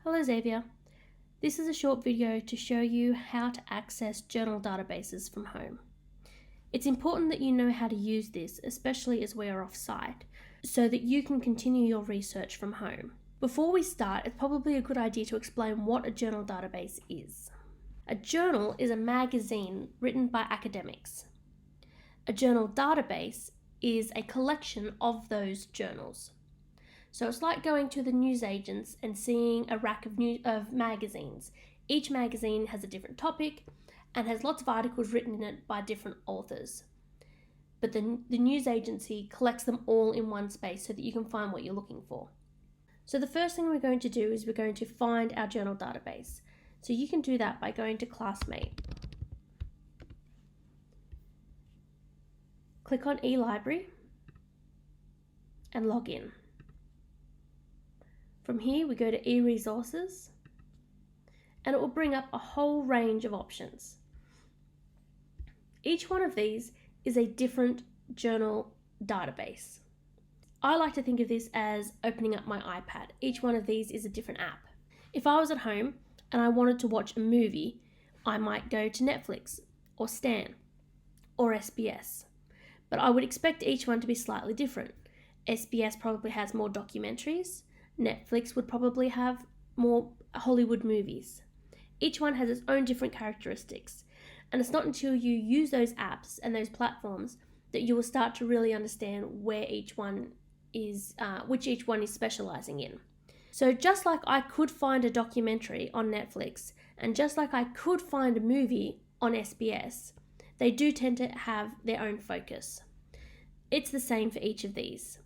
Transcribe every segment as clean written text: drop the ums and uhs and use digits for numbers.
Hello Xavier. This is a short video to show you how to access journal databases from home. It's important that you know how to use this, especially as we are off-site, so that you can continue your research from home. Before we start, it's probably a good idea to explain what a journal database is. A journal is a magazine written by academics. A journal database is a collection of those journals. So it's like going to the newsagents and seeing a rack of magazines. Each magazine has a different topic and has lots of articles written in it by different authors. But the news agency collects them all in one space so that you can find what you're looking for. So the first thing we're going to do is we're going to find our journal database. So you can do that by going to Classmate. Click on eLibrary and log in. From here, we go to eResources, and it will bring up a whole range of options. Each one of these is a different journal database. I like to think of this as opening up my iPad. Each one of these is a different app. If I was at home and I wanted to watch a movie, I might go to Netflix or Stan or SBS. But I would expect each one to be slightly different. SBS probably has more documentaries. Netflix would probably have more Hollywood movies. Each one has its own different characteristics, and it's not until you use those apps and those platforms that you will start to really understand where each one is, which each one is specializing in. So just like I could find a documentary on Netflix, and just like I could find a movie on SBS, they do tend to have their own focus. It's the same for each of these.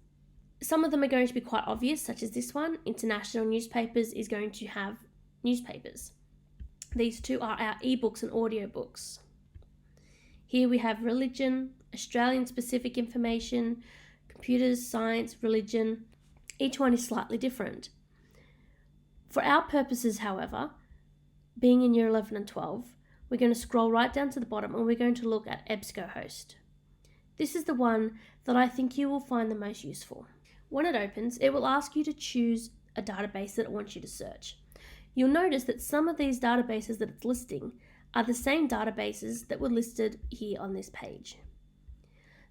Some of them are going to be quite obvious, such as this one. International Newspapers is going to have newspapers. These two are our ebooks and audiobooks. Here we have religion, Australian specific information, computers, science, religion. Each one is slightly different. For our purposes, however, being in year 11 and 12, we're going to scroll right down to the bottom and we're going to look at EBSCOhost. This is the one that I think you will find the most useful. When it opens, it will ask you to choose a database that it wants you to search. You'll notice that some of these databases that it's listing are the same databases that were listed here on this page.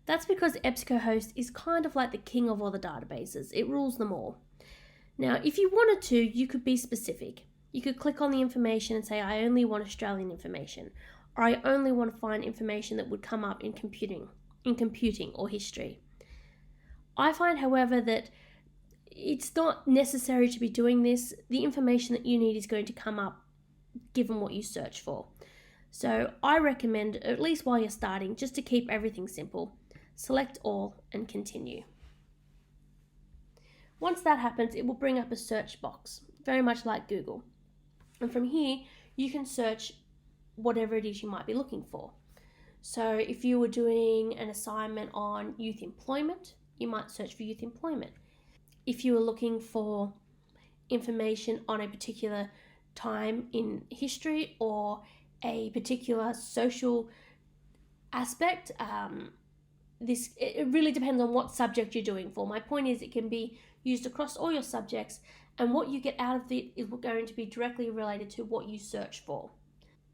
That's because EBSCOhost is kind of like the king of all the databases. It rules them all. Now, if you wanted to, you could be specific. You could click on the information and say, I only want Australian information, or I only want to find information that would come up in computing or history. I find, however, that it's not necessary to be doing this. The information that you need is going to come up given what you search for. So I recommend, at least while you're starting, just to keep everything simple. Select all and continue. Once that happens, it will bring up a search box, very much like Google. And from here, you can search whatever it is you might be looking for. So if you were doing an assignment on youth employment, you might search for youth employment. If you were looking for information on a particular time in history or a particular social aspect, it really depends on what subject you're doing for. My point is it can be used across all your subjects, and what you get out of it is going to be directly related to what you search for.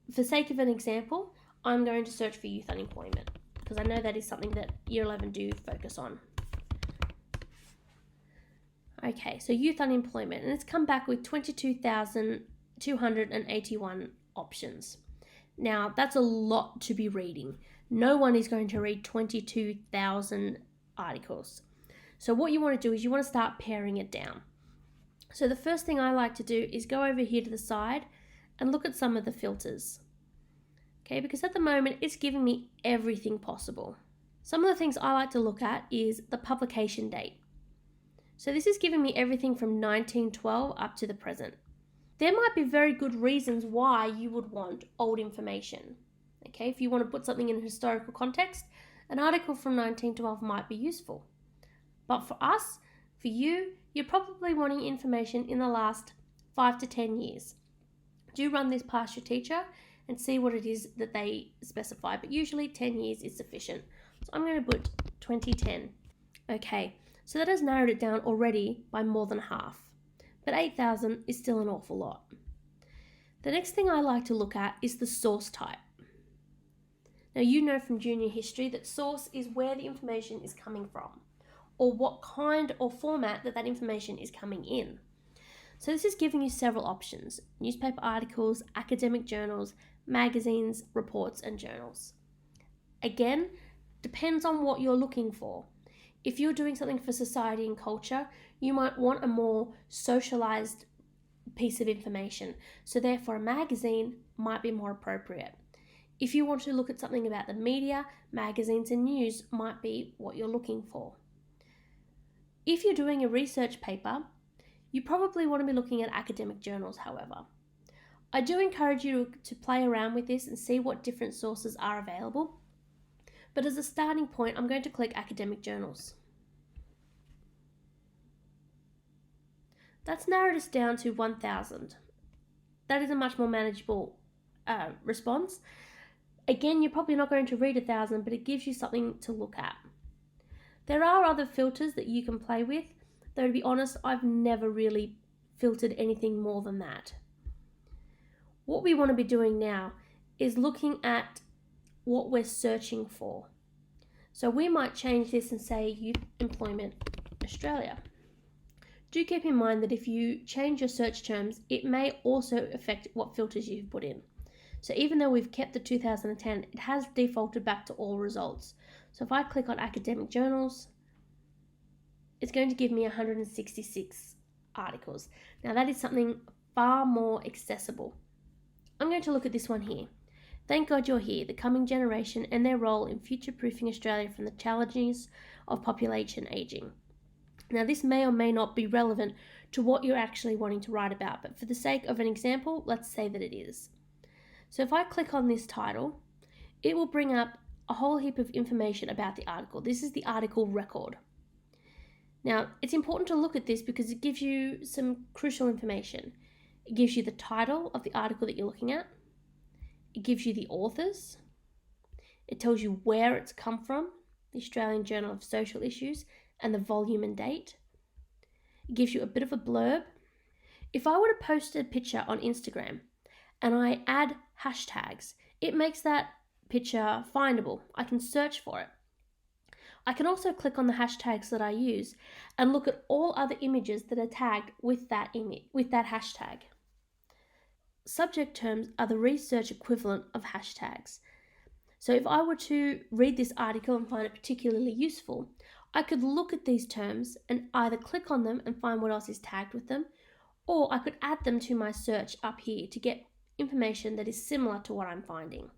For the sake of an example, I'm going to search for youth unemployment because I know that is something that Year 11 do focus on. Okay, so youth unemployment, and it's come back with 22,281 options. Now, that's a lot to be reading. No one is going to read 22,000 articles. So what you want to do is you want to start paring it down. So the first thing I like to do is go over here to the side and look at some of the filters. Okay, because at the moment it's giving me everything possible. Some of the things I like to look at is the publication date. So this is giving me everything from 1912 up to the present. There might be very good reasons why you would want old information. Okay, if you want to put something in a historical context, an article from 1912 might be useful. But for us, for you, you're probably wanting information in the last 5 to 10 years. Do run this past your teacher and see what it is that they specify, but usually 10 years is sufficient. So I'm going to put 2010. Okay, so that has narrowed it down already by more than half. but 8,000 is still an awful lot. The next thing I like to look at is the source type. Now, you know from junior history that source is where the information is coming from, or what kind or format that information is coming in. So this is giving you several options: newspaper articles, academic journals, magazines, reports, and journals. Again, depends on what you're looking for. If you're doing something for society and culture, you might want a more socialized piece of information. So therefore, a magazine might be more appropriate. If you want to look at something about the media, magazines and news might be what you're looking for. If you're doing a research paper, you probably want to be looking at academic journals, however. I do encourage you to play around with this and see what different sources are available. But as a starting point, I'm going to click academic journals. That's narrowed us down to 1,000. That is a much more manageable response. Again, you're probably not going to read 1,000, but it gives you something to look at. There are other filters that you can play with, though to be honest, I've never really filtered anything more than that. What we want to be doing now is looking at what we're searching for. So we might change this and say Youth Employment Australia. Do keep in mind that if you change your search terms, it may also affect what filters you've put in. So even though we've kept the 2010, it has defaulted back to all results. So if I click on academic journals, it's going to give me 166 articles. Now that is something far more accessible. I'm going to look at this one here. Thank God You're Here, the coming generation and their role in future-proofing Australia from the challenges of population ageing. Now this may or may not be relevant to what you're actually wanting to write about, but for the sake of an example, let's say that it is. So if I click on this title, it will bring up a whole heap of information about the article. This is the article record. Now, it's important to look at this because it gives you some crucial information. It gives you the title of the article that you're looking at. It gives you the authors. It tells you where it's come from, the Australian Journal of Social Issues, and the volume and date. It gives you a bit of a blurb. If I were to post a picture on Instagram and I add hashtags, it makes that picture findable. I can search for it. I can also click on the hashtags that I use and look at all other images that are tagged with that hashtag. Subject terms are the research equivalent of hashtags. So if I were to read this article and find it particularly useful, I could look at these terms and either click on them and find what else is tagged with them, or I could add them to my search up here to get information that is similar to what I'm finding.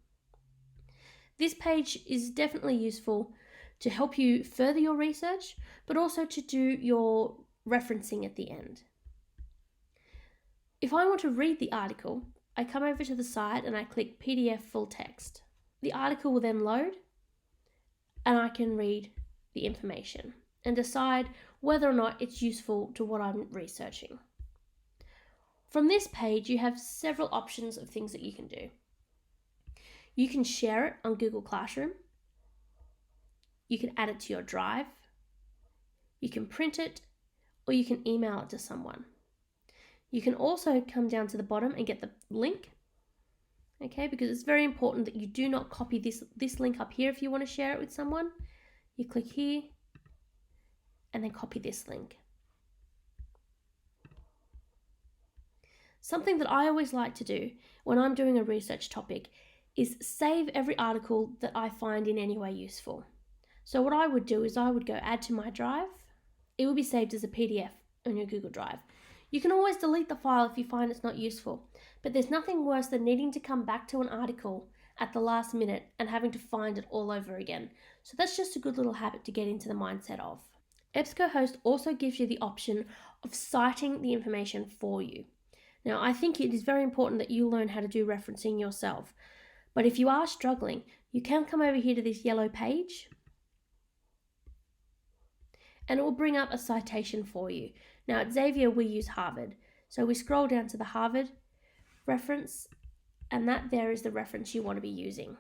This page is definitely useful to help you further your research, but also to do your referencing at the end. If I want to read the article, I come over to the side and I click PDF full text. The article will then load and I can read the information and decide whether or not it's useful to what I'm researching. From this page, you have several options of things that you can do. You can share it on Google Classroom. You can add it to your Drive. You can print it, or you can email it to someone. You can also come down to the bottom and get the link, okay, because it's very important that you do not copy this link up here if you want to share it with someone. You click here and then copy this link. Something that I always like to do when I'm doing a research topic is save every article that I find in any way useful. So what I would do is I would go add to my Drive. It will be saved as a PDF on your Google Drive. You can always delete the file if you find it's not useful, but there's nothing worse than needing to come back to an article at the last minute and having to find it all over again. So that's just a good little habit to get into the mindset of. EBSCOhost also gives you the option of citing the information for you. Now, I think it is very important that you learn how to do referencing yourself, but if you are struggling, you can come over here to this yellow page and it will bring up a citation for you. Now at Xavier, we use Harvard. So we scroll down to the Harvard reference, and that there is the reference you want to be using.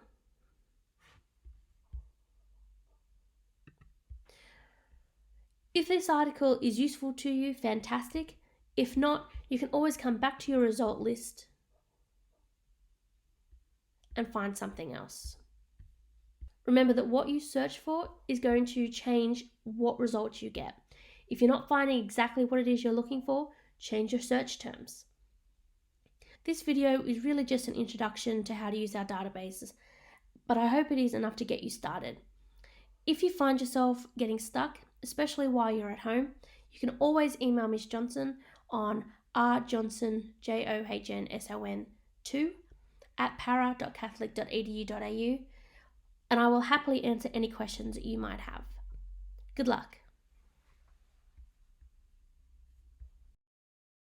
If this article is useful to you, fantastic. If not, you can always come back to your result list and find something else. Remember that what you search for is going to change what results you get. If you're not finding exactly what it is you're looking for, change your search terms. This video is really just an introduction to how to use our databases, but I hope it is enough to get you started. If you find yourself getting stuck, especially while you're at home, you can always email Miss Johnson on rjohnson, JOHNSON 2 para.catholic.edu.au, and I will happily answer any questions that you might have. Good luck.